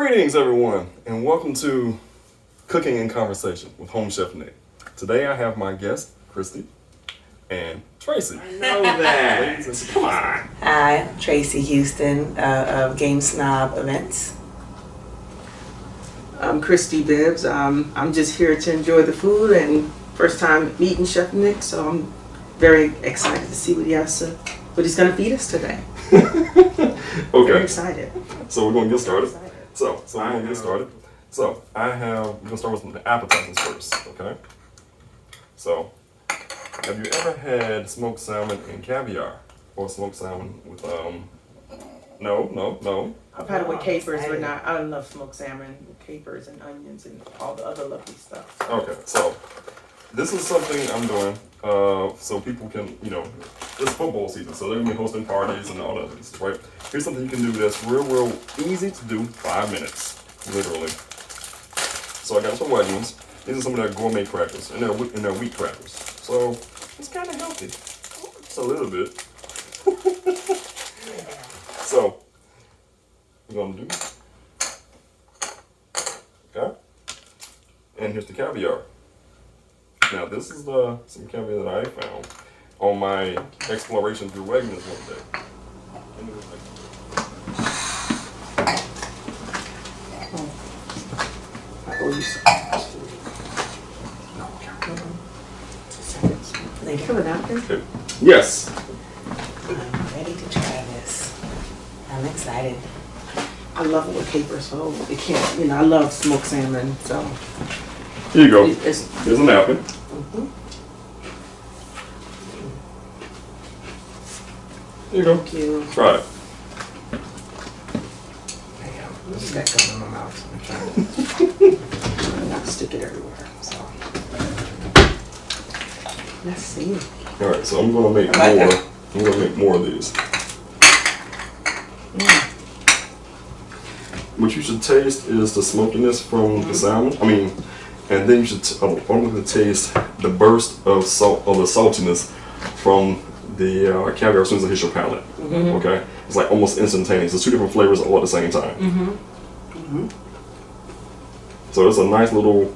Greetings, everyone, and welcome to Cooking and Conversation with Home Chef Nick. Today I have my guest, Christy, and Tracy. I know that. Come on. Hi, I'm Tracy Houston of Game Snob Events. I'm Christy Bibbs. I'm just here to enjoy the food and first time meeting Chef Nick, so I'm very excited to see what he's going to feed us today. Okay. Very excited. So we're going to get started. So we're going to get started. So we're going to start with the appetizers first, okay? So, have you ever had smoked salmon and caviar? Or smoked salmon with, no. I've had it with capers, but not. I love smoked salmon with capers and onions and all the other lovely stuff. Okay, so this is something I'm doing so people can, it's football season, so they're going to be hosting parties and all that stuff, right? Here's something you can do that's real easy to do, 5 minutes, literally. So I got some Wegmans. These are some of their gourmet crackers, and they're wheat crackers. So it's kind of healthy, just a little bit. So we're going to do, okay? And here's the caviar. Now this is some caviar that I found on my exploration through Wegmans one day. Okay. Yes. I'm ready to try this. I'm excited. I love it with capers, so it can't. I love smoked salmon, so. Here you go. It's, Here's a napkin. Here you go. Thank you. Try it. This got gum in my mouth. I'm trying not to stick it everywhere. So. Let's see. All right, so I'm gonna make more. I'm gonna make more of these. What you should taste is the smokiness from the salmon. And then you should only taste the burst of salt, of the saltiness from the caviar as soon as it hits your palate. Okay, it's like almost instantaneous. It's two different flavors all at the same time. So it's a nice little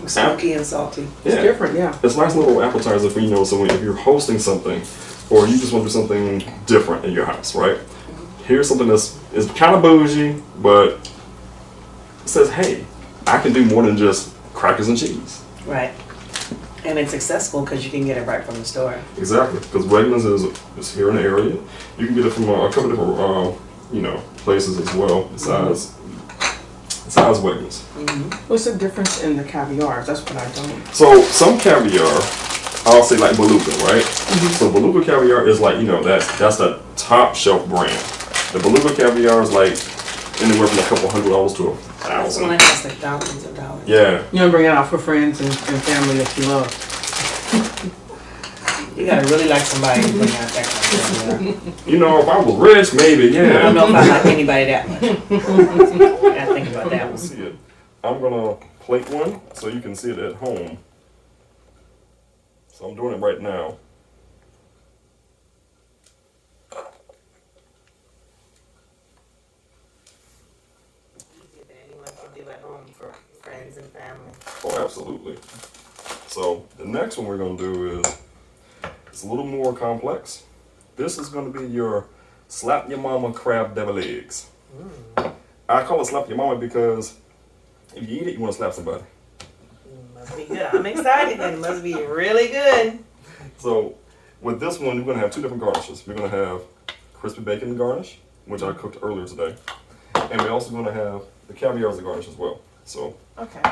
Smoky and salty. It's different, yeah. It's a nice little appetizer for so if you're hosting something, or you just want to do something different in your house, right? Here's something that's kind of bougie, but it says, hey, I can do more than just crackers and cheese. Right. And it's accessible because you can get it right from the store. Exactly, because Wegmans is here in the area. You can get it from a couple different places as well, besides Wegmans. What's the difference in the caviars? That's what I don't. So some caviar, I'll say like Beluga, right? So Beluga caviar is like, that's the top shelf brand. The Beluga caviar is like anywhere from a couple $100 to This one $1,000. costs like thousands of dollars. Yeah. You don't bring it out for friends and family that you love. You gotta really like somebody to bring out that kind of stuff. If I was rich, maybe, I don't know yeah. if I like anybody that much. I gotta think about that one. See it. I'm gonna plate one so you can see it at home. So I'm doing it right now. Anyone can do at home for friends and family. Oh, absolutely. So the next one we're gonna do is, it's a little more complex. This is gonna be your slap your mama crab deviled eggs. I call it slap your mama because if you eat it, you want to slap somebody. Must be good. I'm excited and it must be really good. So with this one, we're gonna have two different garnishes. We're gonna have crispy bacon garnish, which I cooked earlier today, and we're also gonna have the caviar as a garnish as well. So, Okay.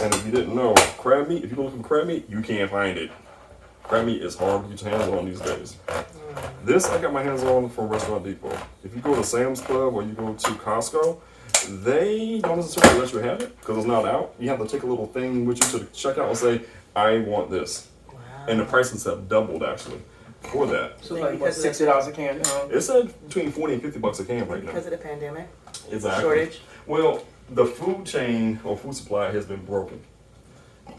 and if you didn't know, crab meat, if you go looking for crab meat, you can't find it. Crab meat is hard to get your hands on these days. This I got my hands on from Restaurant Depot. If you go to Sam's Club or you go to Costco, they don't necessarily let you have it because it's not out. You have to take a little thing with you to the checkout and say, I want this. Wow. And the prices have doubled actually for that. So like what, $60 a can? It's at between $40 and $50 a can right now. Because of the pandemic? Exactly. Shortage? Well, the food chain or food supply has been broken.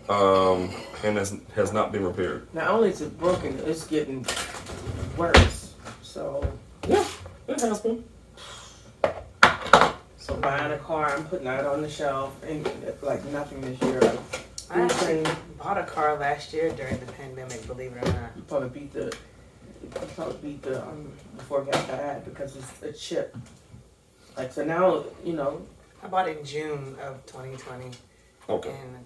And has not been repaired. Not only is it broken, it's getting worse. So Yeah, it has been. buying a car, I'm putting that on the shelf, and like nothing this year. I actually bought a car last year during the pandemic, believe it or not. You probably beat the before it got bad because it's a chip. Like, so now, you know. I bought it in June of 2020. Okay. And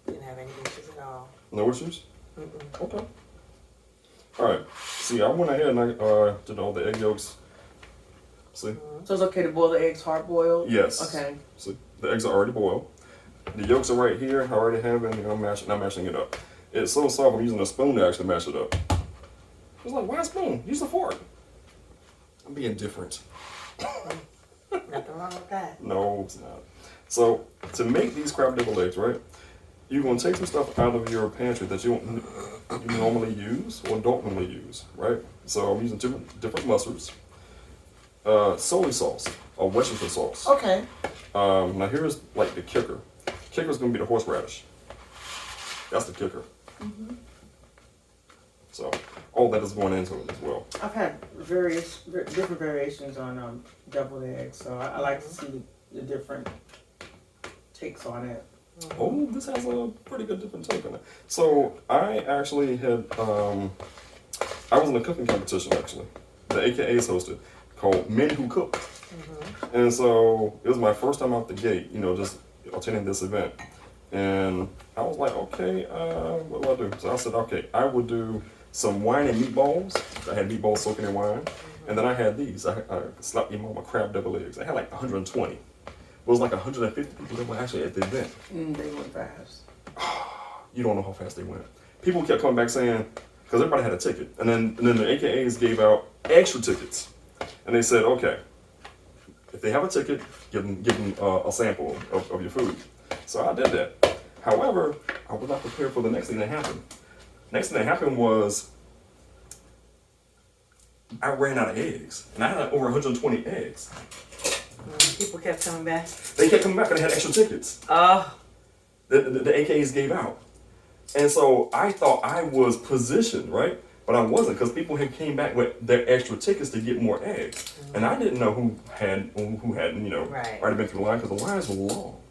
didn't have any issues at all. No issues? Mm-mm. Okay. All right. See, I went ahead and I did all the egg yolks. See? So it's okay to boil the eggs hard boiled? Yes. Okay. See, the eggs are already boiled. The yolks are right here. I already have it. I'm mashing it up. It's so soft. I'm using a spoon to actually mash it up. I was like, why a spoon? Use a fork. I'm being different. Nothing wrong with that. No, it's not. So to make these crab deviled eggs, right? You're gonna take some stuff out of your pantry that you normally use or don't normally use, right? So I'm using different mustards, soy sauce or Worcestershire sauce. Okay. Now here's like the kicker. The kicker is gonna be the horseradish. That's the kicker. Mm-hmm. So all that is going into it as well. I've had different variations on deviled eggs, so I like to see the different takes on it. Oh, this has a pretty good different take on it. So I actually had, I was in a cooking competition actually. The AKA's hosted called Men Who Cook. Mm-hmm. And so it was my first time out the gate, you know, just attending this event. And I was like, okay, what do I do? So I said, okay, I would do some wine and meatballs. I had meatballs soaking in wine. And then I had these. I slapped them on my crab deviled eggs. I had like 120. It was like 150 people that were actually at the event. They went fast. You don't know how fast they went. People kept coming back saying, because everybody had a ticket. And then the AKAs gave out extra tickets. And they said, okay, if they have a ticket, give them a sample of your food. So I did that. However, I was not prepared for the next thing that happened. Next thing that happened was I ran out of eggs. And I had over 120 eggs. People kept coming back. They kept coming back and they had extra tickets. Oh. The AKAs gave out. And so I thought I was positioned, right? But I wasn't, because people had came back with their extra tickets to get more eggs. Mm-hmm. And I didn't know who hadn't, you know, right. already been through the line, because the lines were long.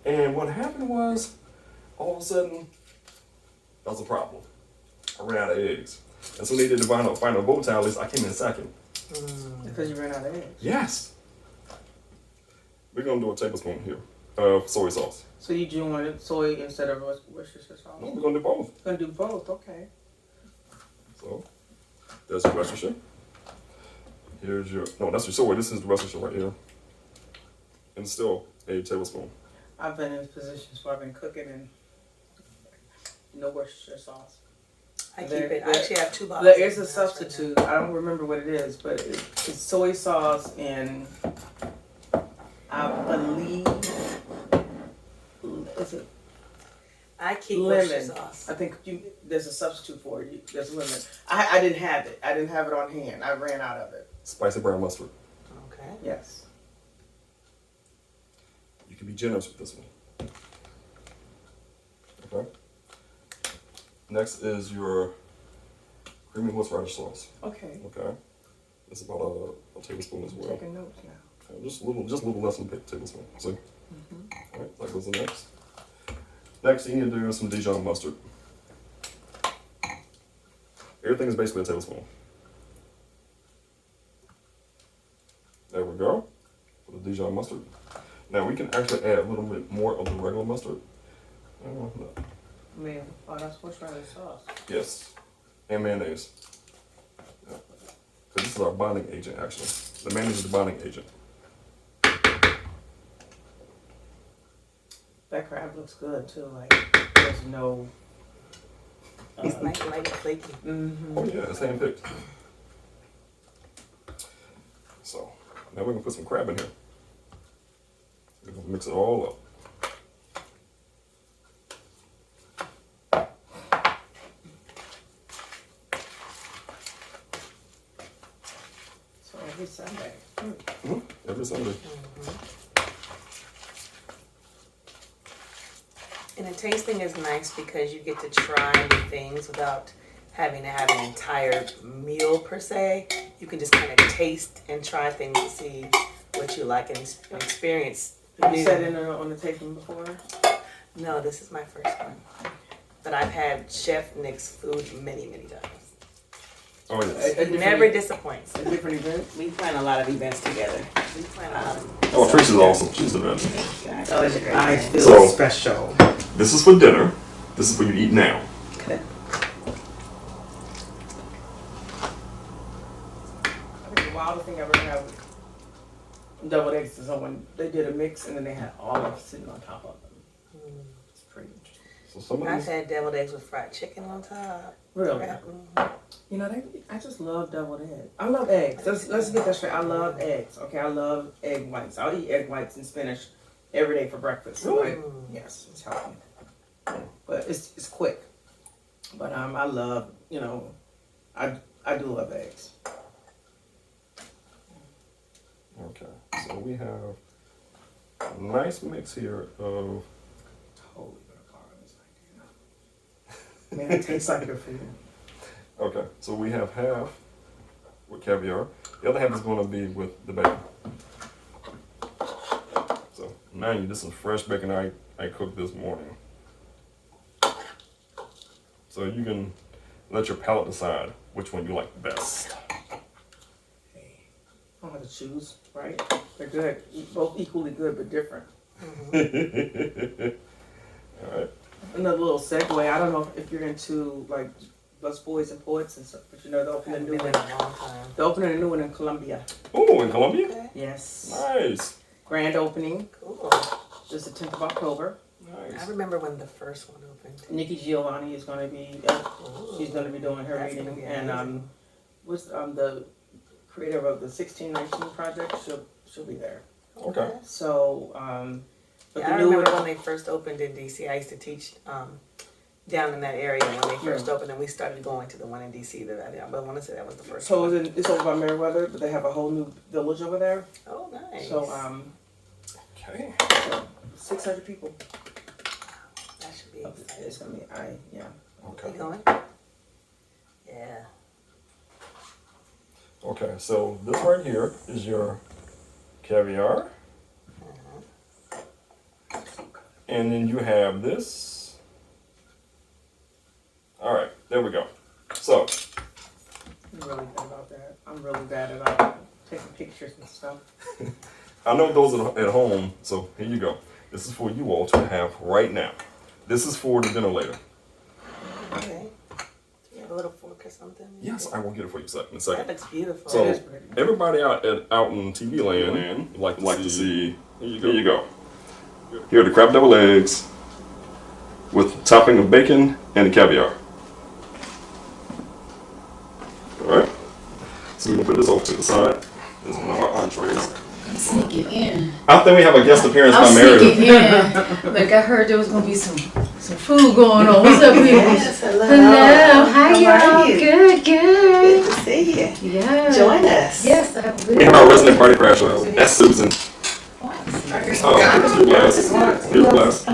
And what happened was, all of a sudden, that was a problem. I ran out of eggs. And so they did the final vote tallies. I came in second. Because you ran out of eggs? Yes. We're going to do a tablespoon here of soy sauce. So you do want soy instead of Worcestershire sauce? No, we're going to do both. You're going to do both, okay. So, there's your Worcestershire. Here's your, no, that's your soy. This is the Worcestershire right here. And still a tablespoon. I've been in this position, so I've been cooking and no Worcestershire sauce. I actually have 2 bottles. There is a substitute. I don't remember what it is, but it's soy sauce and I believe, is it I keep lemon? Worcestershire sauce. I think there's a substitute for it. There's lemon. I didn't have it. I didn't have it on hand. I ran out of it. Spicy brown mustard. Okay. Yes. You can be generous with this one. Okay. Next is your creamy horseradish sauce. Okay. Okay. It's about a tablespoon as well. Taking notes now. Just a little less than a tablespoon. See? Mm-hmm. All right, that goes in next. Next, you need to do some Dijon mustard. Everything is basically a tablespoon. There we go. For the Dijon mustard. Now we can actually add a little bit more of the regular mustard. No. Man, oh, that's horseradish sauce. Yes, and mayonnaise. Yeah. Because this is our bonding agent, actually. The mayonnaise is the bonding agent. That crab looks good too. Like there's no. It's nice, light, flaky. Mm-hmm. Oh yeah, it's hand-picked. So, now we're going to put some crab in here. We're going to mix it all up. So every Sunday. Mm-hmm. Every Sunday. And the tasting is nice because you get to try new things without having to have an entire meal per se. You can just kind of taste and try things to see what you like and experience. Have you sat in on the tasting before? No, this is my first one. But I've had Chef Nick's food many, many times. Oh, yes. It never disappoints. A different event? We plan a lot of events together. We plan a lot of Oh, Tricia's awesome. She's the best. Oh, it's a great I event. feel So- special. This is for dinner. This is what you eat now. Okay. I think the wildest thing I ever had was deviled eggs to someone. They did a mix and then they had olives sitting on top of them. It's pretty interesting. So some of I've these, had deviled eggs with fried chicken on top. Really? Mhm. You know, I just love deviled eggs. I love eggs. Let's get that straight. I love eggs. Okay, I love egg whites. I'll eat egg whites and spinach every day for breakfast. Really? Like, yes, it's healthy. But it's quick. But I love, you know, I do love eggs. okay. So we have a nice mix here of, Totally gonna borrow this idea. Man, it tastes like your food. okay. So we have half with caviar. The other half is going to be with the bacon. So now you just some fresh bacon I cooked this morning. So you can let your palate decide which one you like best. Hey, I don't have to choose, right? They're good. Both equally good, but different. All right. Another little segue. I don't know if you're into like busboys and poets and stuff, but you know they're opening a Haven't new been one. in a long time. They're opening a new one in Colombia. Oh, in Colombia? Okay, Yes. Nice. Grand opening. cool. Just the 10th of October. Nice. I remember when the first one opened. Nikki Giovanni is going to be. She's going to be doing her That's reading, gonna be and amazing. what's the creator of the 1619 project? She'll be there. Okay. So, but Yeah, the I new remember one. when they first opened in DC. I used to teach down in that area when they first opened, and we started going to the one in DC that I did. But I want to say that was the first So one. it's over by Meriwether, but they have a whole new village over there. Oh, nice. So Okay. 600 people. That should be It's gonna be yeah. Okay. You going? Yeah. Okay, so this right here is your caviar. And then you have this. All right, there we go. So, I'm really bad about that. I'm really bad about taking pictures and stuff. I know those at home, so here you go. This is for you all to have right now. This is for the dinner later. Okay. Do you have a little fork or something? Yes, I will get it for you in a That second. looks beautiful. So, It is pretty. everybody out in TV land would like to see. Here you go. Here are the crab deviled eggs with topping of bacon and caviar. All right. So we can put this off to the side. This is one of our entrees. Sneak it in. I think we have a guest appearance by I'll sneak Meredith. it in. Like I heard there was gonna be some food going on. What's up, people? Yes, hello. Hello. How How y'all? are you? Good, Good good. to see you. Yeah. Join us. Yes, I have a We good. have our resident party crasher. That's Susan. Oh, you're blessed. You're blessed.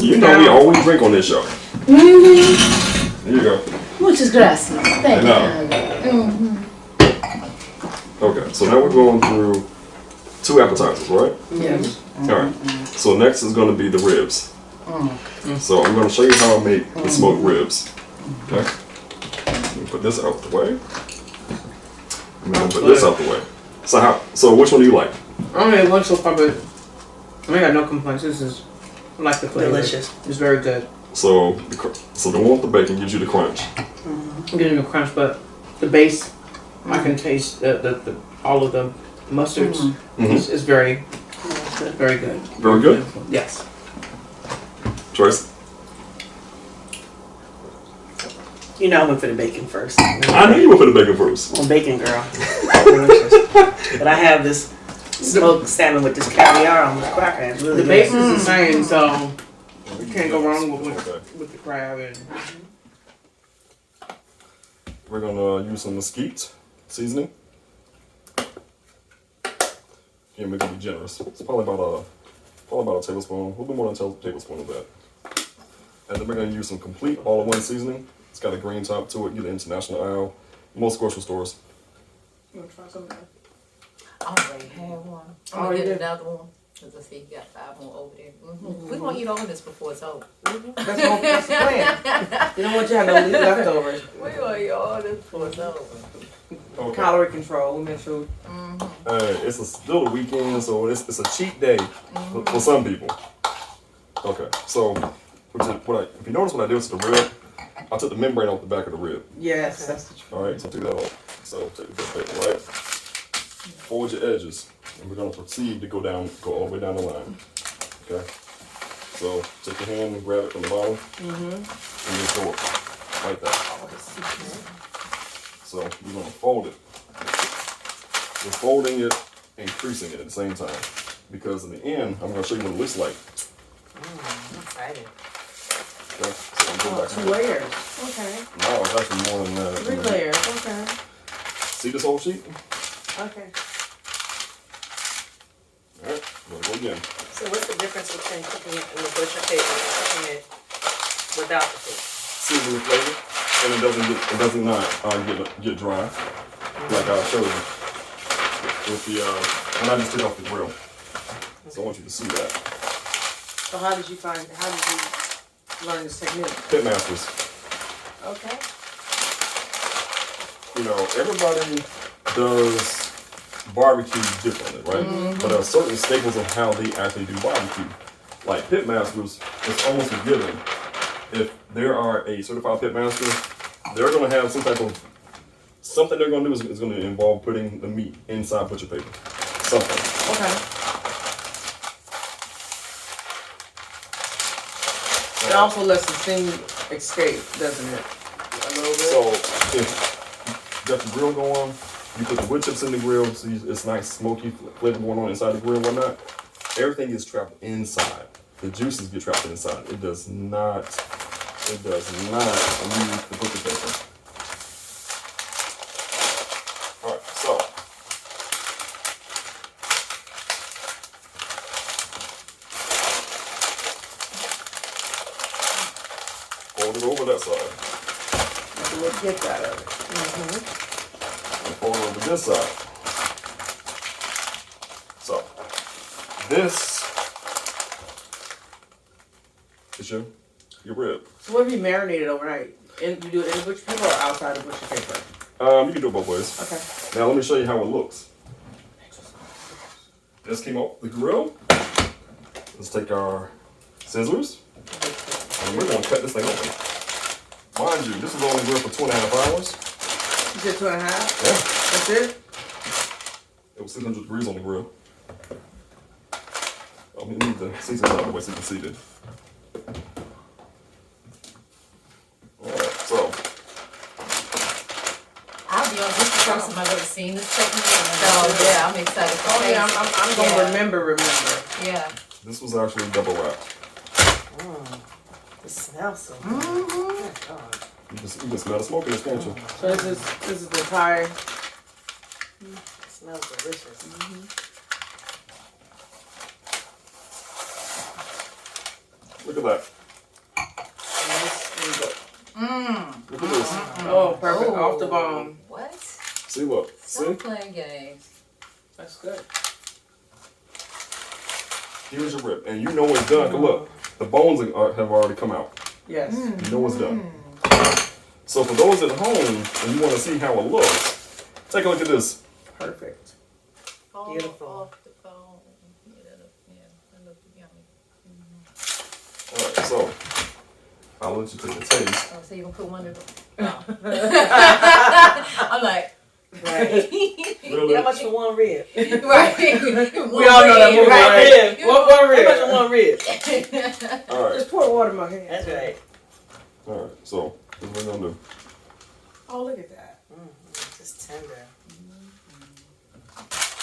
You know we always drink on this show. Mm-hmm. There you go. Muchas gracias. Thank you. know. Mm-hmm. Okay, so now we're going through 2 appetizers, right? Yes. All right. So next is going to be the ribs. So I'm going to show you how I make the smoked ribs. Okay. Let me put this out the way. I'm going to put this out the way. So which one do you like? I only had one so far, but I got no complaints. This is I like the flavor. Delicious. It's very good. So the one with the bacon gives you the crunch. I'm getting the crunch, but the base, I can taste the all of the mustards. Mhm. It's very good. Very good? Yes. Mm-hmm. Joyce? You know I went for the bacon first. I knew you would put the bacon first. I'm a bacon girl. Delicious. But I have this smoked salmon with this caviar on the cracker. It's really The good. base is the same, so you can't go wrong Okay. with the crab. And We're going to use some mesquite seasoning. Again, we're going to be generous. It's probably about a tablespoon, a little bit more than a tablespoon of that. And then we're going to use some complete all-in-one seasoning. It's got a green top to it. Get the international aisle. Most grocery stores. you want to try some of that? already had one. I'm Oh, gonna you get did? another one. Cause I see you got 5 more over there. We're gonna eat all of this before it's over. That's the plan. You don't want you to have no leftovers. We're gonna eat all this before it's over. Okay. Calorie control, we make sure. It's still the weekend, so it's a cheat day for some people. Okay, so if you notice what I did with the rib, I took the membrane off the back of the rib. Yes, that's the truth. All right, so take that off. So take this paper, right? Fold your edges, and we're gonna proceed to go all the way down the line. Okay. So take your hand and grab it from the bottom, and just go like that. So we're gonna fold it. We're folding it and creasing it at the same time, because in the end, I'm gonna show you what it looks like. I'm excited. Okay. So I'm going back 2 to it. layers. Okay. No, it's actually more than that. 3 layers. Okay. See this whole sheet? Okay. All right, we'll go again. So what's the difference between cooking it in the butcher paper and cooking it without the paper? Season the flavor, and it does not get dry, like I showed you with the when I just took off the grill. So I want you to see that. So how did you learn this technique? Pitmasters. Okay. You know, everybody does barbecue differently, right? But there are certain staples of how they actually do barbecue. Like pitmasters, it's almost a given. If there are a certified pitmaster, they're going to have some type of something they're going to do is going to involve putting the meat inside butcher paper. Something. Okay. It also lets the steam escape, doesn't it? A little bit. So if you got the grill going, you put the wood chips in the grill, so it's nice smoky flavor going on inside the grill and whatnot. Everything is trapped inside. The juices get trapped inside. It does not leave the butcher paper. Alright, so fold it over that side. Let's get that out of it. And fold it over this side. So this is your rib. So what if you marinate it overnight? And you do it in the butcher paper or outside the butcher paper? You can do it both ways. Okay. Now let me show you how it looks. This came off the grill. Let's take our scissors and we're gonna cut this thing open. Mind you, this was on the grill for 2.5 hours. You said 2.5? Yeah, That's it? it was 600 degrees on the grill. I'm gonna need the seasoning out of the way so you can see it. Alright, so I'll be honest, this is the first time I've ever seen this technique. So yeah, I'm excited to Oh taste yeah, it. I'm gonna remember. Yeah. this was actually double wrapped. It smells so good. Oh, God. You can smell the smoke in this, can't you? So this is the Thai. It smells delicious. Look at that. Look at this. Oh, perfect. Off the bone. What? See, look. See? Stop playing games. That's good. Here's your rib. And you know it's done. 'Cause look, the bones have already come out. Yes. You know it's done. So for those at home, and you want to see how it looks, take a look at this. Perfect. Beautiful. Off the bone. Yeah, that looks yummy. All right, so I'll let you take a taste. Oh, so you gonna put one in the... Oh. I'm like... Right. Really? How much for one rib? Right. We all know that movie, right? One rib. How much for one rib? All right. Just pour water in my hand. That's right. All right. So this is what we're gonna do. Oh, look at that. Just tender.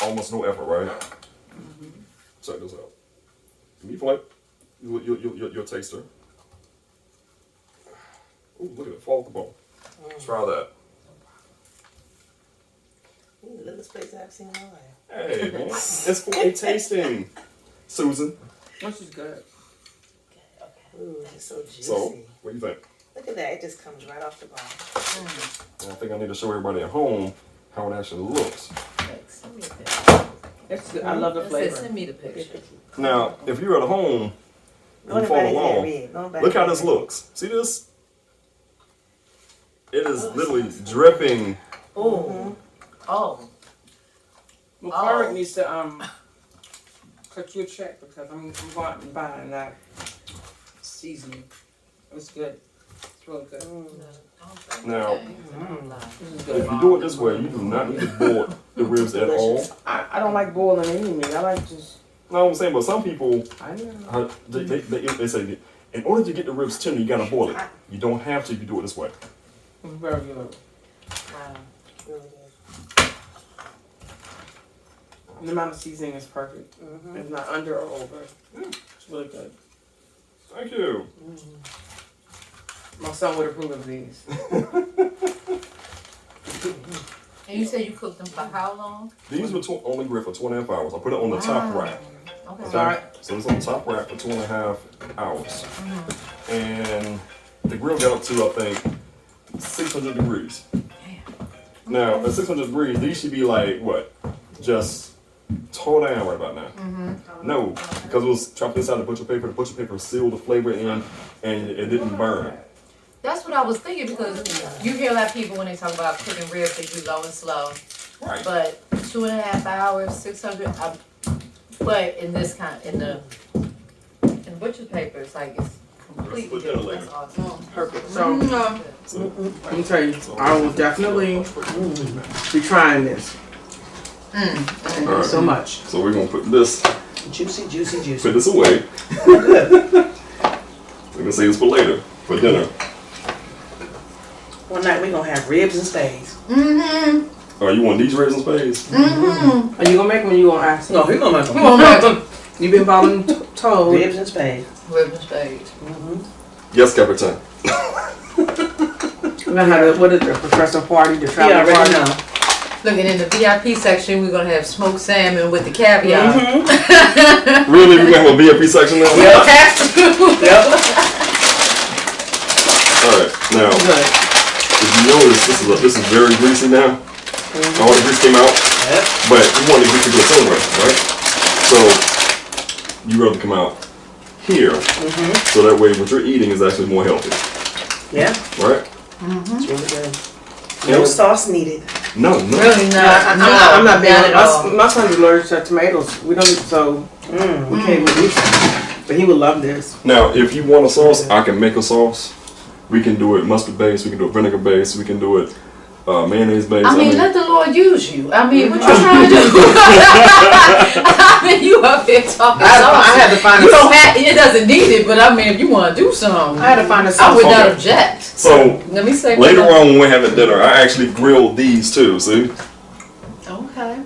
Almost no effort, right? Check this out. Meat plate. Your taster. Ooh, look at it. Fall off the bone. Try that. Ooh, the littlest place I've seen in my life. Hey, man. It's for a tasting. Susan. This is good. Ooh, it's so juicy. So, what do you think? Look at that. It just comes right off the bone. And I think I need to show everybody at home how it actually looks. Thanks. Let me get that. It's good. I love the flavor. Send me the picture. Now, if you're at home and you follow along, look how this looks. See this? It is literally dripping. Oh. Oh. Well, Clark needs to cut you a check because I'm going out and buying that seasoning. It's good. It's really good. Now, This is good. if you do it this way, you do not need to boil the ribs at all. I don't like boiling any meat. I like just. No, I'm saying, but some people, I know. they say, in order to get the ribs tender, you gotta boil it. You don't have to if you do it this way. It's very good. Wow. Really good. The amount of seasoning is perfect. It's not under or over. Yeah. It's really good. Thank you. My son would approve of these. And you said you cooked them for how long? These were only grilled for 2.5 hours. I put it on the top rack. Okay. Sorry. So it's on the top rack for 2.5 hours. And the grill got up to, I think, 600 degrees. Now, at 600 degrees, these should be like, what? Just tore down right about now. No, because it was chopped inside the butcher paper. The butcher paper sealed the flavor in, and it didn't burn. That's what I was thinking because you hear a lot of people when they talk about cooking ribs, they do low and slow. Right. But 2.5 hours, 600. But in this in the butcher paper, it's like it's completely different. That's awesome. Perfect. So, let me tell you, I will definitely be trying this. Thank you so much. So we're gonna put this, Juicy, juicy, juicy. put this away. We're gonna save this for later, for dinner. One night we gonna have ribs and spades. Oh, you want these ribs and spades? Are you gonna make them or you gonna ask? No, he gonna make them. You've been voluntold. Ribs and spades. Ribs and spades. Yes, Captain. We're gonna have what is it, professor party, the He travel already party. know. Looking in the VIP section, we're gonna have smoked salmon with the caviar. Really? We're gonna have a VIP section now? Yep. Alright, now, Good. if you notice, this is very greasy now. All the grease came out, Yep. but you want the grease to go somewhere, right? So, you rather come out here, so that way what you're eating is actually more healthy, Yeah. right? It's really good. Yeah. No sauce needed. No. Really not. I'm not being at all. my son's allergic to tomatoes. We don't eat, so we can't even eat them. But he would love this. Now, if you want a sauce, I can make a sauce. We can do it mustard based, we can do it vinegar based, we can do it mayonnaise based. I mean, let the Lord use you. I mean, what you trying to do? I mean, you up here talking I had to find You a don't have, it doesn't need it, but I mean, if you want to do something, I had to find a I sauce. would not Okay. object. So, Let me say later on when we're having dinner, I actually grilled these too, see? Okay.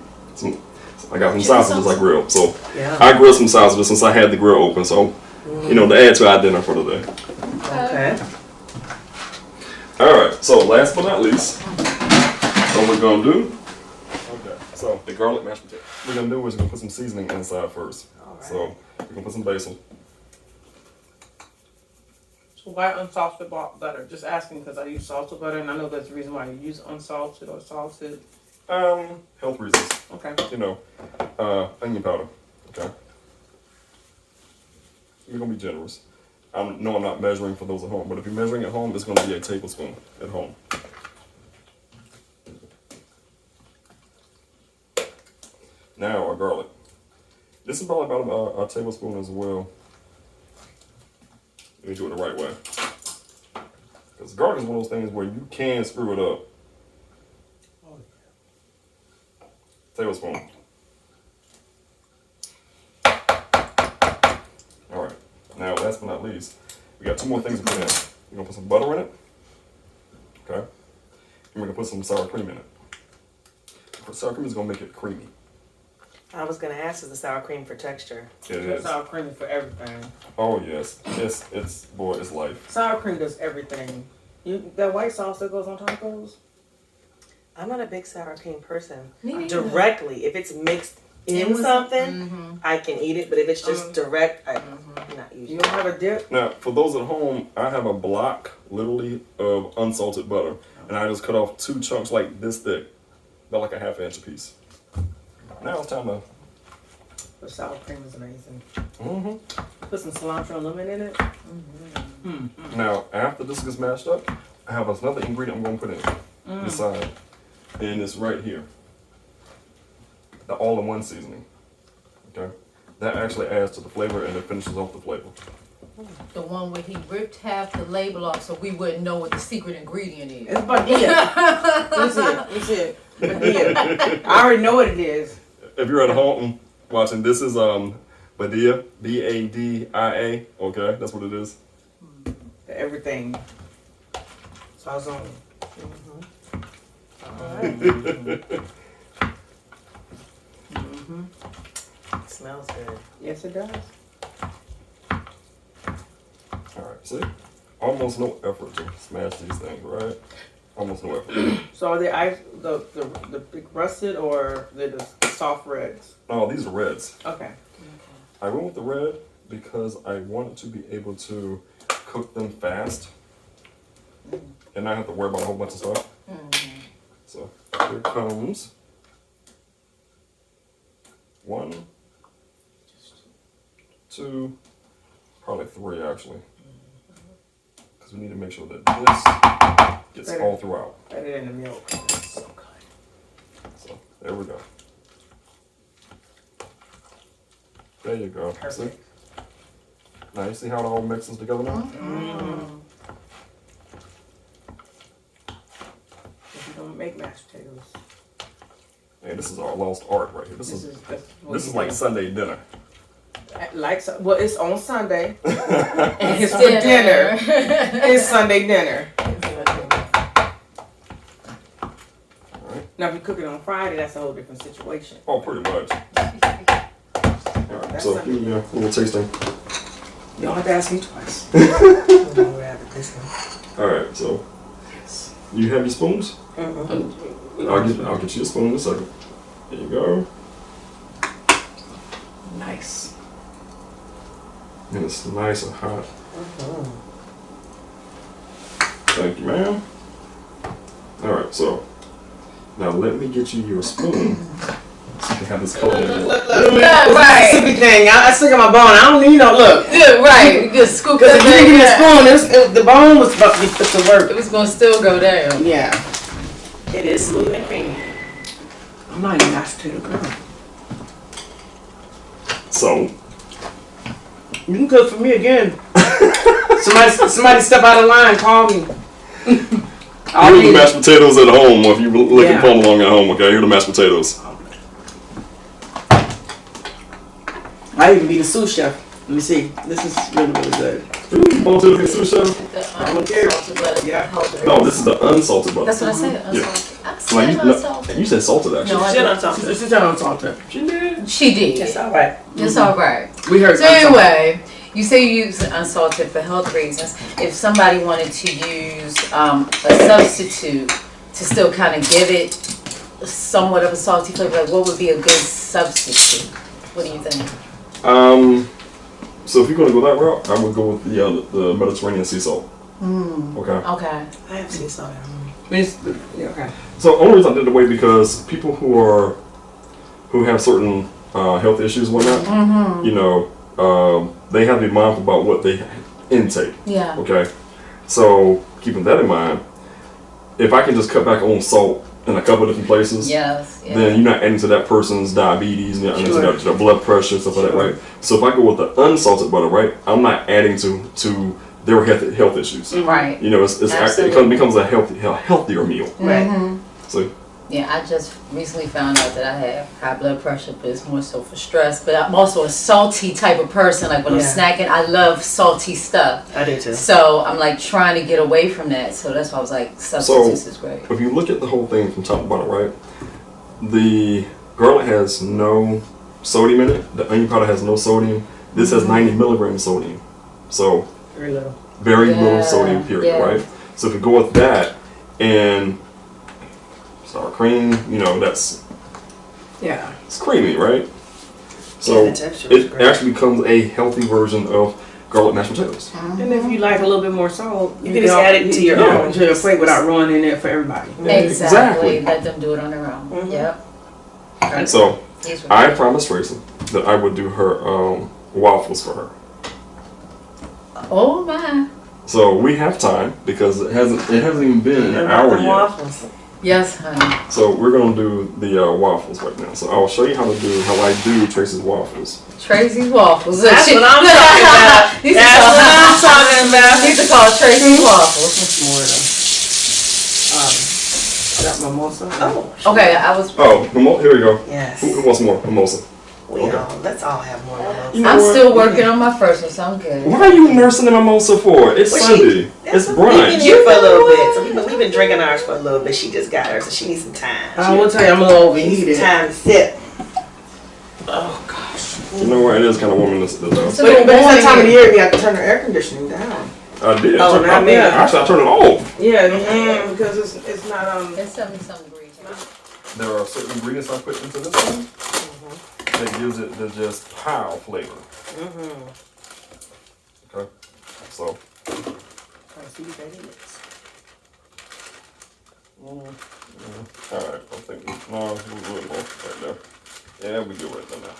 I got some sausages I grilled. So, Yeah. I grilled some sausages since I had the grill open, so, you know, to add to our dinner for today. Okay. Alright, so last but not least, what we're gonna do. Okay, so the garlic mashed potato. What we're gonna do is we're gonna put some seasoning inside first. So we're gonna put some basil. So why unsalted butter? Just asking because I use salted butter, and I know that's the reason why you use unsalted or salted. Health reasons. Okay. You know, onion powder. Okay. We're gonna be generous. I'm not measuring for those at home, but if you're measuring at home, it's gonna be a tablespoon at home. Now our garlic. This is probably about a tablespoon as well. Let me do it the right way. Because garlic is one of those things where you can screw it up. Tablespoon. Alright. Now, last but not least, we got two more things to put in. We're going to put some butter in it. Okay. And we're going to put some sour cream in it. Sour cream is going to make it creamy. I was gonna ask, is the sour cream for texture? It is. Sour cream for everything. Oh, yes. It's boy, it's life. Sour cream does everything. That white sauce that goes on tacos. I'm not a big sour cream person. Me neither. Directly, if it's mixed in something, I can eat it. But if it's just direct, I'm not You usually. don't have a dip. Now, for those at home, I have a block, literally, of unsalted butter. And I just cut off 2 chunks like this thick. About like a half inch a piece. Now it's time to The sour cream is amazing. Mm-hmm. Put some cilantro and lemon in it. Now, after this gets mashed up, I have another ingredient I'm going to put in the side. And it's right here. The all-in-one seasoning. Okay? That actually adds to the flavor and it finishes off the flavor. The one where he ripped half the label off so we wouldn't know what the secret ingredient is. It's Badia. That's it. Badia. I already know what it is. If you're at home watching, this is Badia, B-A-D-I-A. Okay? That's what it is. Everything. Sazon. Smells good. Yes, it does. Alright, see? Almost no effort to smash these things, right? Almost no effort. So are they the big russet or the soft reds? Oh, these are reds. Okay. I went with the red because I wanted to be able to cook them fast and not have to worry about a whole bunch of stuff. So here comes 1, 2, probably 3 actually. Because we need to make sure that this gets all throughout. Put it in the milk. So good. So there we go. There you go. Perfect. See? Now you see how it all mixes together now? If you don't make mashed potatoes. Man, this is our lost art right here. This is like Sunday dinner. Well, it's on Sunday. And it's for dinner. It's Sunday dinner. Alright. Now, if you cook it on Friday, that's a whole different situation. Oh, pretty much. Alright, so That's give me a little tasting. You don't have to ask me twice. Alright, so you have your spoons? I'll get you a spoon in a second. There you go. Nice. And it's nice and hot. Thank you, ma'am. Alright, so now let me get you your spoon so you can have this color. Right. Sippy thing. I stick on my bone. I don't need no look. Yeah, right. You just scoop Because it if you give me a down. spoon, the bone was about to be put to work. It was gonna still go down. Yeah. It is smooth and creamy. I'm not even mashed potato girl. So You can cook for me again. somebody step out of line, call me. here's the mashed potatoes at home, or if you're looking for them along at home, okay? Here are the mashed potatoes. I even be the sous chef. Let me see. This is really, really good. Want to the sous chef? Yeah. No, this is the unsalted butter. That's what I said. Yeah. Unsalted. I Like, said unsalted. you said salted actually. No, I She didn't. unsalted. This is unsalted. She did. She did. It's all right. It's all right. We heard So anyway, you say you use unsalted for health reasons. If somebody wanted to use a substitute to still kind of give it somewhat of a salty flavor, like what would be a good substitute? What do you think? So if you're gonna go that route, I would go with the Mediterranean sea salt. Okay. Okay. I have seen some. Yeah, okay. So only reason I did it away because people who have certain health issues and whatnot, you know, they have to be mindful about what they intake. Yeah. Okay. So keeping that in mind, if I can just cut back on salt in a couple of different places, Yes. Yeah. then you're not adding to that person's diabetes and you're not adding Sure. to their blood pressure and stuff like that, right? So if I go with the unsalted butter, right, I'm not adding to their health issues. Right. You know, it becomes a healthier meal. Mm-hmm. So Yeah, I just recently found out that I have high blood pressure, but it's more so for stress. But I'm also a salty type of person. Like when I'm snacking, I love salty stuff. I do too. So I'm like trying to get away from that. So that's why I was like, substitutes is great. if you look at the whole thing from top to bottom, right, the garlic has no sodium in it. The onion powder has no sodium. This has 90 milligrams Mm-hmm. sodium. So Very little. very Yeah, little sodium, period, yeah. right? So if you go with that and sour cream, you know, it's creamy, right? So Yeah, the texture is it great. actually becomes a healthy version of garlic mashed potatoes. And if you like a little bit more salt, You can just add it to your own. to your plate without ruining it for everybody. Exactly. Let them do it on their own. Yep. So These were I good. promised Tracy that I would do her waffles for her. Oh my. So we have time because it hasn't even been an hour yet. Waffles. Yes, honey. So we're gonna do the waffles right now. So I'll show you how I do Tracy's waffles. Tracy's waffles. That's what I'm talking about. That's what I'm talking about. These are called Tracy's waffles. More of them. Got mimosa. Oh. Okay, I was. Oh, here we go. Yes. Who wants more mimosa? Let's all have more of those. I'm still working on my first one, so I'm good. What are you nursing the mimosa for? It's Sunday. It's We've been brunch. here for a little bit. So we've been drinking ours for a little bit. She just got hers, so she needs some time. I will tell you, I'm a little overheated. Time to sip. Oh gosh. You know what? It is kind of warm in this though. So But good it's that morning. time of the year we have to turn the air conditioning down. I did. Oh, not me. Actually, I turned it off. Yeah, because it's not It's 70-something degrees. There are certain ingredients I put into this one that gives it the just pow flavor. Okay, so. trying to see what that is. All right, I think no, we're good right there. Yeah, we do right there now.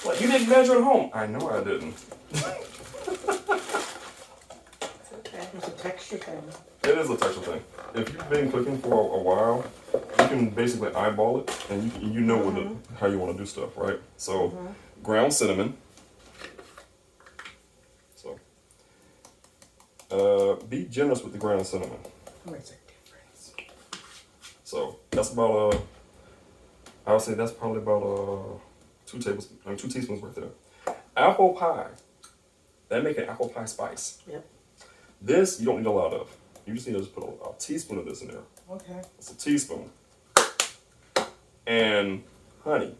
What, you didn't measure at home? I know I didn't. It's a texture thing. It is a texture thing. If you've been cooking for a while, you can basically eyeball it, and you know how you want to do stuff, right? So, ground cinnamon. So, be generous with the ground cinnamon. What makes a difference? So that's about I would say that's probably about 2 teaspoons right there. Apple pie. That make an apple pie spice. Yep. This you don't need a lot of. You just need to just put a teaspoon of this in there. Okay. It's a teaspoon. And honey.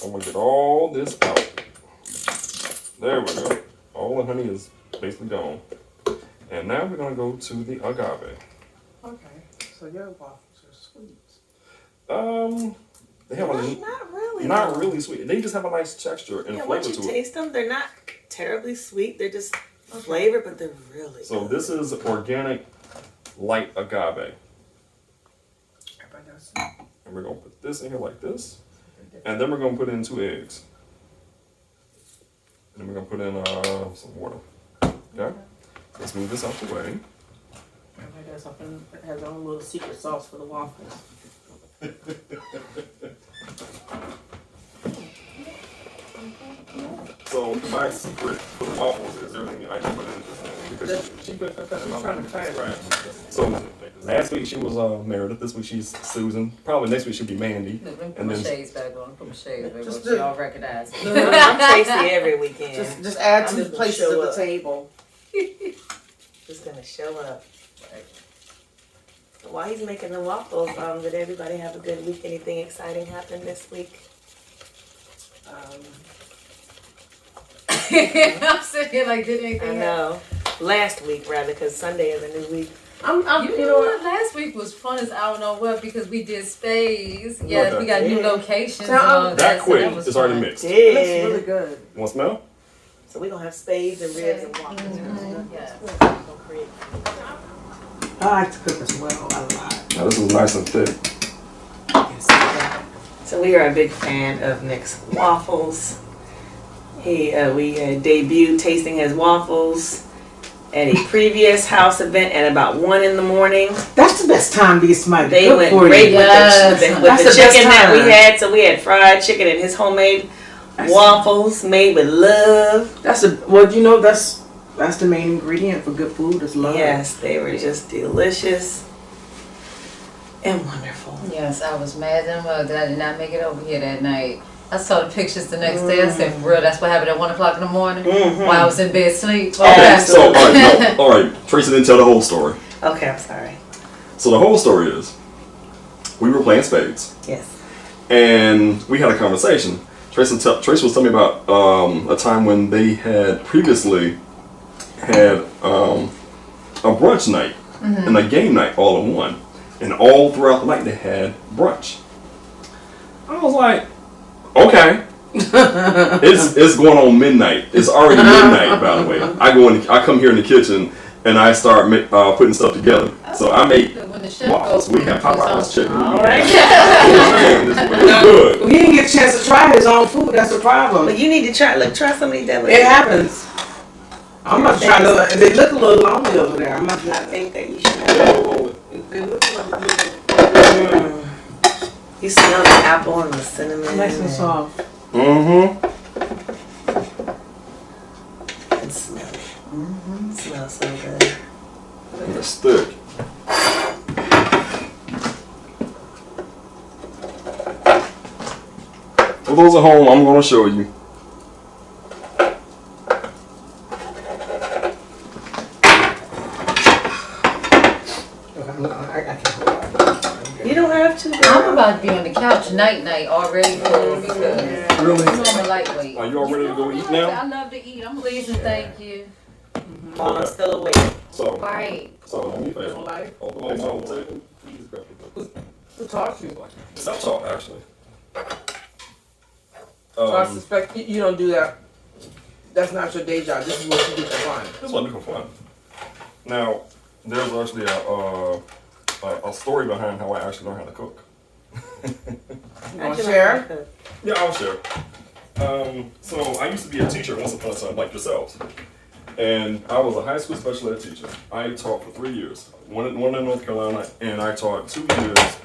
I'm gonna get all this out. There we go. All the honey is basically gone. And now we're gonna go to the agave. Okay. So your waffles are sweet. They have not really sweet. They just have a nice texture and flavor Once you to it. taste them, they're not terribly sweet. They're just flavored, but they're really So good. this is organic light agave. Everybody does. And we're gonna put this in here like this. And then we're gonna put in 2 eggs. And then we're gonna put in some water. Okay? Let's move this out the way. Everybody does something that has their own little secret sauce for the waffles. So my secret for the waffles is everything I can put in this thing. Because I'm trying to try it. right. So last week she was Meredith. This week she's Susan. Probably next week she'll be Mandy. Let me put And my then shades back on. Put my shades back Just on. So y'all recognize me. I'm tasty every weekend. Just add I'm two just gonna places show at the up. table. Just gonna show up. While he's making the waffles, did everybody have a good week? Anything exciting happen this week? I'm sitting here like, did I anything happen? know. Last week, rather, because Sunday is a new week. You know what? Last week was fun as I don't know what because we did spades. Yes, we got new locations. So, and all that that, so quick. that was It's already fun. mixed. It looks Yeah. really good. You want to smell? So we're gonna have spades and ribs and waffles. Yes. We're gonna create. I like to cook as well a lot. Now this is nice and thick. So we are a big fan of Nick's waffles. We debuted tasting his waffles at a previous house event at about 1 a.m. That's the best time to get somebody to They cook went for great you. Yes. with the That's the best chicken that we time. had. So we had fried chicken and his homemade waffles made with love. That's the main ingredient for good food is love. Yes, they were just delicious and wonderful. Yes, I was mad at him that I did not make it over here that night. I saw the pictures the next day. I said, for real, that's what happened at 1 o'clock in the morning while I was in bed asleep. Okay, so all right. Tracy didn't tell the whole story. Okay, I'm sorry. So the whole story is, we were playing spades, Yes. and we had a conversation. Tracy was telling me about a time when they had previously had a brunch night and a game night all in one, and all throughout the night they had brunch. I was like, okay. it's going on midnight. It's already midnight, by the way. I come here in the kitchen and I start putting stuff together. So I make When the chef waffles. goes, We have Popeye's chicken. All right. It's good. He didn't get a chance to try his own food. That's the problem. But you need to try some of these devils. It happens. I'm about to try to. They look a little lonely over there. I'm about to. I think that you should. They look a little. You smell the apple and the cinnamon. Nice and soft. Mm-hmm. It smells. It smells so good. And it's thick. For those at home, I'm going to show you. You don't have to. I'm Girl. about to be on the couch night already full because Really? I'm a lightweight. Are you all ready to go eat now? I love to eat. I'm pleased and thank you. Mom, I'm still awake. So, Right. do me a favor. All the lights on the table. Please grab the book. Who taught you? That's all, actually. So I suspect you don't do that. That's not your day job. This is what you do for fun. This is what I do for fun. Now, there's actually a story behind how I actually learned how to cook. You want to share? Yeah, I'll share. So I used to be a teacher once upon a time, like yourselves. And I was a high school special ed teacher. I taught for 3 years. One in North Carolina, and I taught 2 years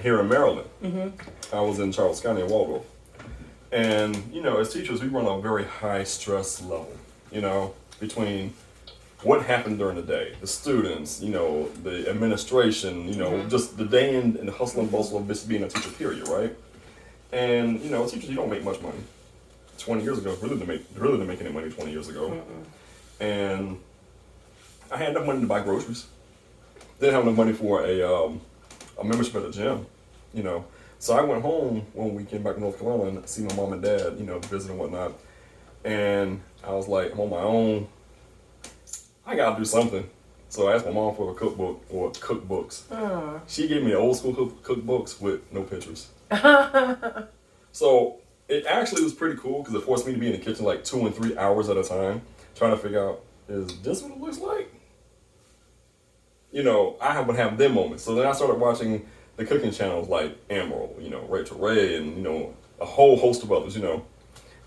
here in Maryland. I was in Charles County in Waldorf. And, you know, as teachers, we run a very high stress level, you know, between what happened during the day, the students, you know, the administration, you know, just the day in the hustle and bustle of this being a teacher, period, right? And, you know, teachers, you don't make much money. 20 years ago, really didn't make any money 20 years ago. And I had enough money to buy groceries. Didn't have enough money for a membership at the gym, you know. So I went home one weekend back in North Carolina and see my mom and dad, you know, visit and whatnot. And I was like, I'm on my own. I gotta do something. So I asked my mom for a cookbook or cookbooks. She gave me old school cookbooks with no pictures. So it actually was pretty cool because it forced me to be in the kitchen like 2 and 3 hours at a time, trying to figure out, is this what it looks like? You know, I would have them moments. So then I started watching the cooking channels like Emerald, you know, Rachel Ray, and, you know, a whole host of others, you know,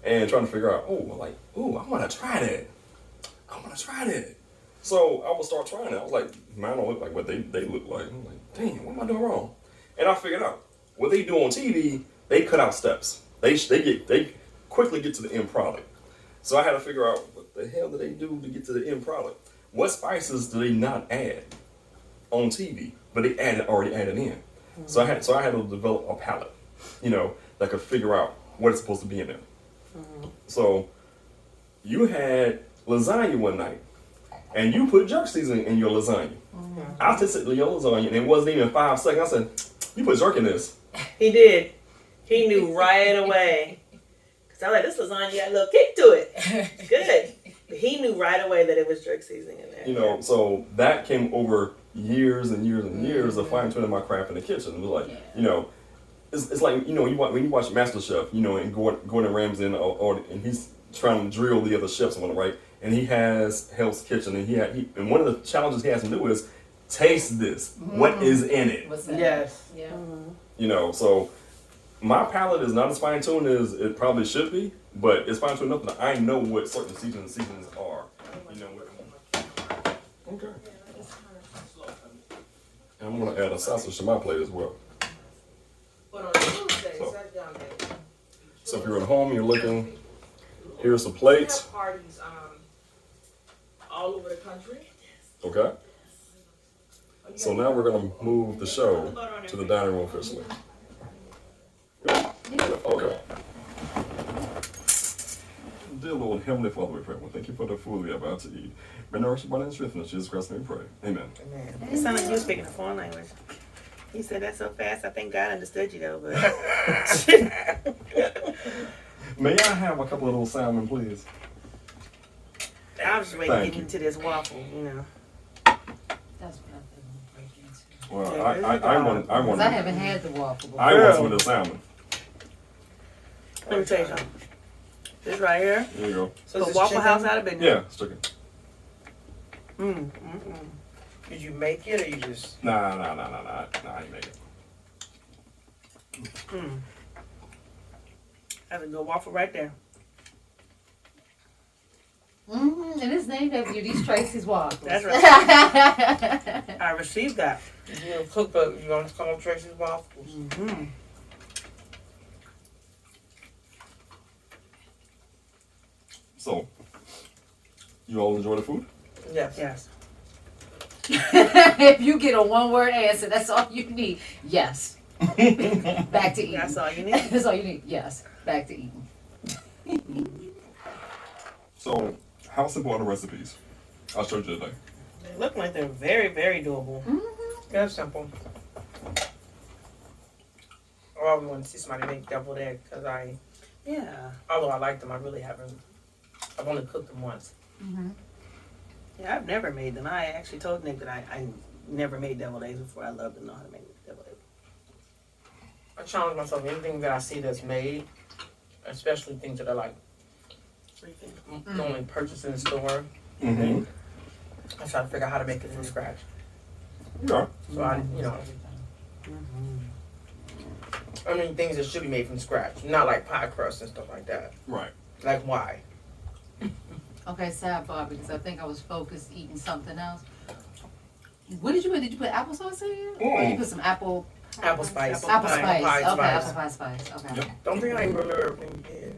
and trying to figure out, I want to try that. So I would start trying it. I was like, mine don't look like what they look like. I'm like, dang, what am I doing wrong? And I figured out, what they do on TV, they cut out steps. They quickly get to the end product. So I had to figure out, what the hell do they do to get to the end product? What spices do they not add on TV, but they already added in? So I had to develop a palette, you know, that could figure out what is supposed to be in there. So you had lasagna one night, and you put jerk seasoning in your lasagna. I tasted your lasagna, and it wasn't even 5 seconds. I said, you put jerk in this. He did. He knew right away. Cause I was like, this lasagna got a little kick to it. Good. But he knew right away that it was jerk seasoning in there. You know, so that came over years and years and years of fine-tuning my craft in the kitchen. It was like, you know, it's like, you know, when you watch MasterChef, you know, and Gordon Ramsay and he's trying to drill the other chefs on it, right? And he has Hell's Kitchen, and and one of the challenges he has to do is taste this. What is in it? What's that? Yes. Yeah. You know, so my palate is not as fine-tuned as it probably should be, but it's fine-tuned enough that I know what certain seasonings are. You know, okay. And I'm gonna add a sausage to my plate as well. So if you're at home, you're looking. Here's some plates. Parties all over the country. Okay. So now we're gonna move the show to the dining room officially. Okay. Dear Lord, Heavenly Father, we pray. Well, thank you for the food we are about to eat. May nourish your body and strength in Jesus Christ, we pray. Amen. It sounded like you were speaking a foreign language. He said that so fast, I think God understood you though, but. May I have a couple of those salmon, please? I was just waiting to Thank get you. into this waffle, you know. That's what I'm breaking into. Well, Yeah, I want. Because I haven't had the waffle before. I want some of the salmon. Let me tell you something. This right here, There you go. so Waffle House out of business. Yeah, it's chicken. Did you make it or you just? Nah, I ain't make it. That's a good waffle right there. And it's named after you. These Tracy's waffles. That's right. I received that. You know, cookbook. You want to call Tracy's waffles? Mm-hmm. So, you all enjoy the food? Yes. Yes. If you get a one-word answer, that's all you need. Yes. Back to eating. That's all you need. That's all you need. Yes. Back to eating. So, how simple are the recipes? I'll show you today. They look like they're very, very doable. That's simple. I always want to see somebody make deviled egg because although I like them, I really haven't. I've only cooked them once. Yeah, I've never made them. I actually told Nick that I never made deviled eggs before. I love to know how to make deviled eggs. I challenge myself. Anything that I see that's made, especially things that are like only purchased in the store, Mm-hmm. I try to figure out how to make it from scratch. Yeah. So I mean, things that should be made from scratch, not like pie crust and stuff like that. Right. Like why? Okay, sidebar, because I think I was focused eating something else. What did you put? Did you put applesauce in it? Or you put some apple Spice. Apple spice. Pie Okay, spice. apple pie spice. Okay. Yep. Don't think I even remember everything you did.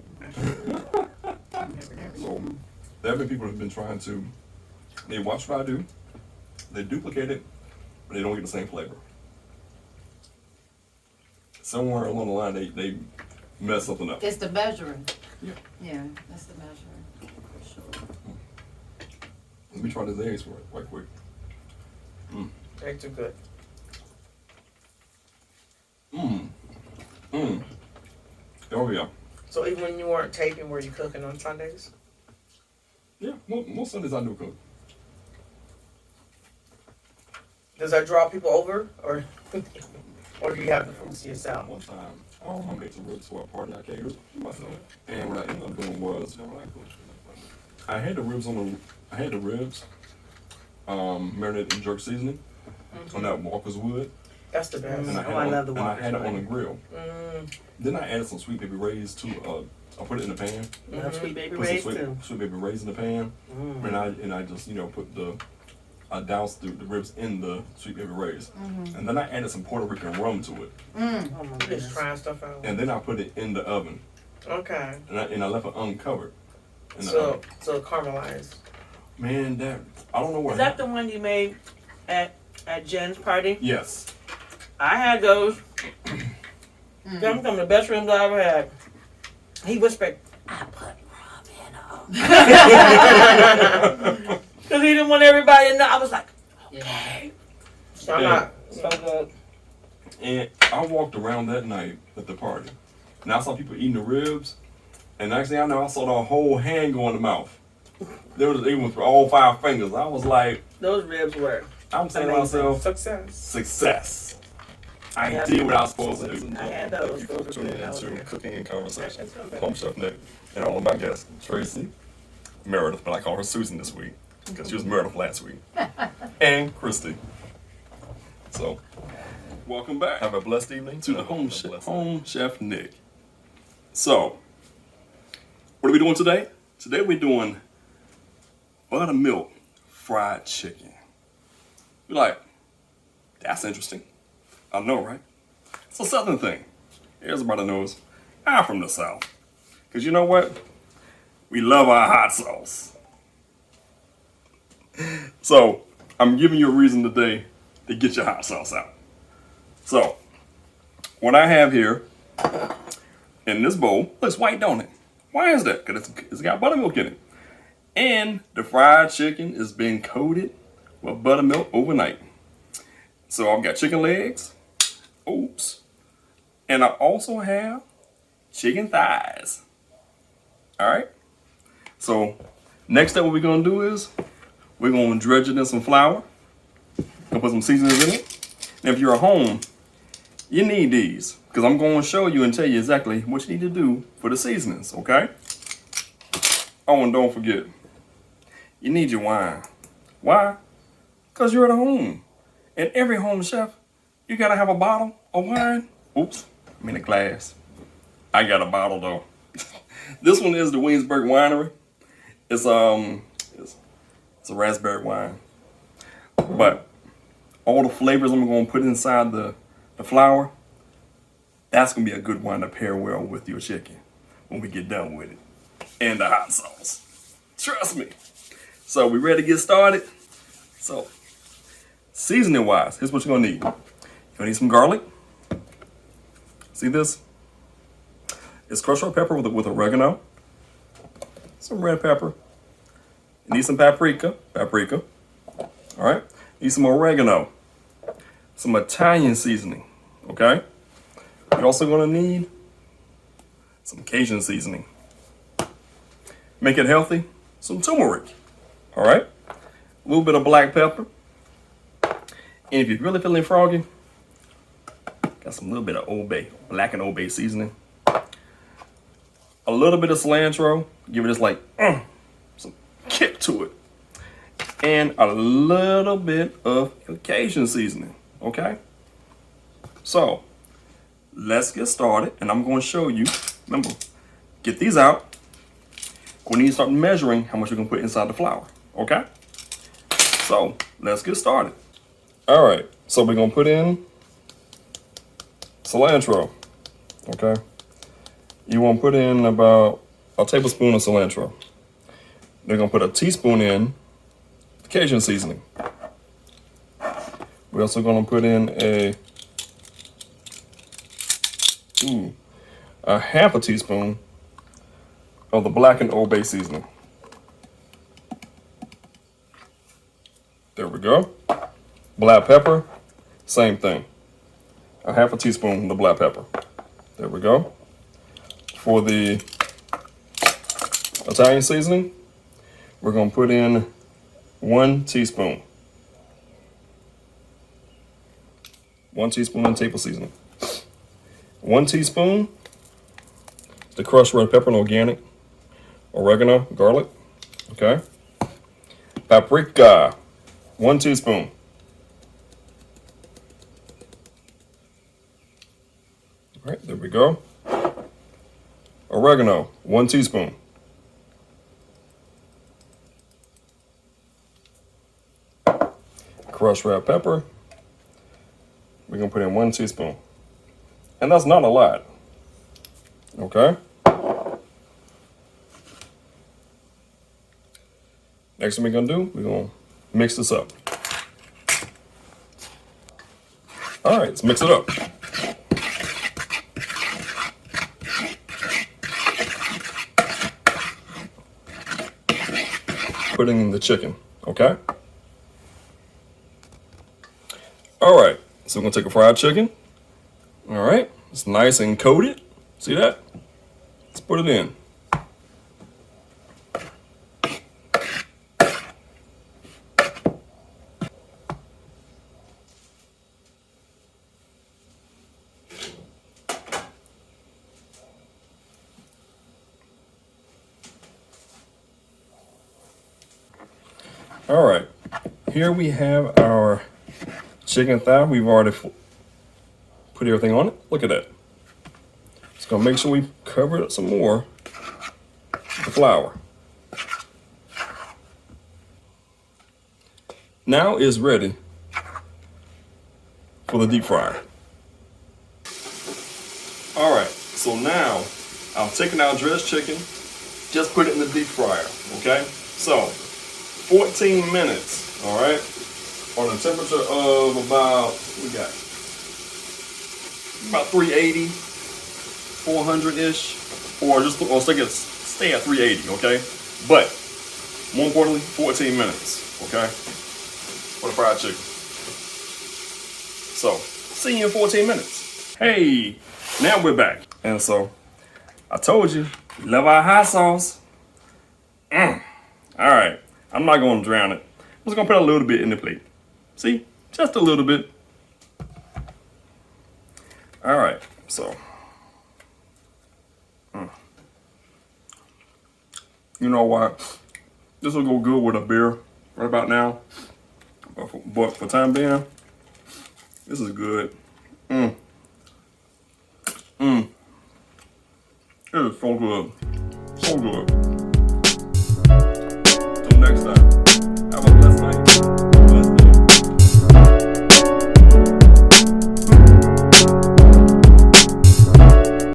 So, there have been people who have been trying to, they watch what I do, they duplicate it, but they don't get the same flavor. Somewhere along the line, they mess something up. It's the measuring. Yeah. Yeah, that's the measuring. For sure. Let me try this eggs for it, right quick. Eggs are good. Oh yeah. So even when you weren't taping, were you cooking on Sundays? Yeah, most Sundays I do cook. Does that draw people over, or do you have the food to yourself? One time, I made some ribs for a party I catered myself. And what I ended up doing was, I had the ribs marinated in jerk seasoning on that Walker's wood. That's the best. And I love the and I Walker's had it wood. on the grill. Then I added some sweet baby rays to, I put it in the pan. Love sweet baby Put some rays too. sweet baby rays in the pan. And I just, put I doused the ribs in the sweet baby rays. And then I added some Puerto Rican rum to it. Oh my Just goodness. trying stuff out. And then I put it in the oven. Okay. And I left it uncovered. In the So oven. caramelized. Man, I don't know what. Is that the one you made at Jen's party? Yes. I had those. Them some of the best ribs I ever had. He whispered, I put rum in them. Because he didn't want everybody to know. I was like, okay. So I'm Yeah. not so good. And I walked around that night at the party. And I saw people eating the ribs. And next thing I know, I saw the whole hand go in the mouth. They went through all 5 fingers. I was like, Those ribs were. I'm saying to Amazing. myself, Success. success. I Yeah. did what I was supposed to do. I had those. Those were Tuning good. into Cooking and Conversation. I'm Chef Nick. And all of my guests, Tracy, Meredith, but I call her Susan this week because she was Meredith last week, and Christy. So, welcome back. Have a blessed evening to the Home Chef Nick. So, what are we doing today? Today we're doing buttermilk fried chicken. You're like, that's interesting. I know, right? It's a Southern thing. Everybody knows I'm from the South. Because you know what? We love our hot sauce. So, I'm giving you a reason today to get your hot sauce out. So, what I have here in this bowl, looks white, don't it? Why is that? Because it's got buttermilk in it. And the fried chicken is being coated with buttermilk overnight. So I've got chicken legs, oops, and I also have chicken thighs. All right. So next up, what we're gonna do is we're gonna dredge it in some flour. Gonna put some seasonings in it. And if you're at home, you need these because I'm going to show you and tell you exactly what you need to do for the seasonings. Okay. Oh, and don't forget, you need your wine. Why? Because you're at home. And every home chef, you gotta have a bottle of wine. Oops, I mean a glass. I got a bottle though. This one is the Williamsburg Winery. It's a raspberry wine. But all the flavors I'm gonna put inside the flour, that's gonna be a good wine to pair well with your chicken when we get done with it. And the hot sauce. Trust me. So we ready to get started? So seasoning wise, here's what you're gonna need. You're gonna need some garlic. See this? It's crushed red pepper with oregano. Some red pepper. You need some paprika. All right. You need some oregano. Some Italian seasoning. Okay. You're also gonna need some Cajun seasoning. Make it healthy. Some turmeric. All right. A little bit of black pepper. And if you're really feeling froggy, got some little bit of Old Bay, black and Old Bay seasoning. A little bit of cilantro, give it just like some kick to it. And a little bit of Cajun seasoning, okay? So, let's get started, and I'm going to show you, remember, get these out. We need to start measuring how much we're going to put inside the flour, okay? So, let's get started. All right, so we're going to put in cilantro, okay? You want to put in about a tablespoon of cilantro. They're going to put a teaspoon in Cajun seasoning. We're also going to put in a half a teaspoon of the black and Old Bay seasoning. There we go. Black pepper, same thing. A half a teaspoon of the black pepper. There we go. For the Italian seasoning, we're going to put in 1 teaspoon. 1 teaspoon of table seasoning. 1 teaspoon, the crushed red pepper and organic, oregano, garlic, okay. Paprika, 1 teaspoon. All right, there we go. Oregano, 1 teaspoon. Crushed red pepper, we're gonna put in 1 teaspoon. And that's not a lot, okay? Next thing we're gonna do, we're gonna mix this up. All right, let's mix it up. Putting in the chicken, okay? All right, so we're gonna take a fried chicken. All right, it's nice and coated. See that? Let's put it in. All right, here we have our chicken thigh. We've already put everything on it. Look at that. Just gonna make sure we cover it some more with the flour. Now it's ready for the deep fryer. All right, so now I'm taking our dressed chicken, just put it in the deep fryer, okay? So 14 minutes, all right, on a temperature of about, we got about 380, 400-ish, or just stay at 380, okay? But more importantly, 14 minutes, okay, for the fried chicken. So, see you in 14 minutes. Hey, now we're back. And so, I told you, we love our hot sauce. All right. I'm not going to drown it. I'm just going to put a little bit in the plate. See? Just a little bit. All right. So. You know what? This will go good with a beer. right about now. But for time being, this is good. It is so good. So good.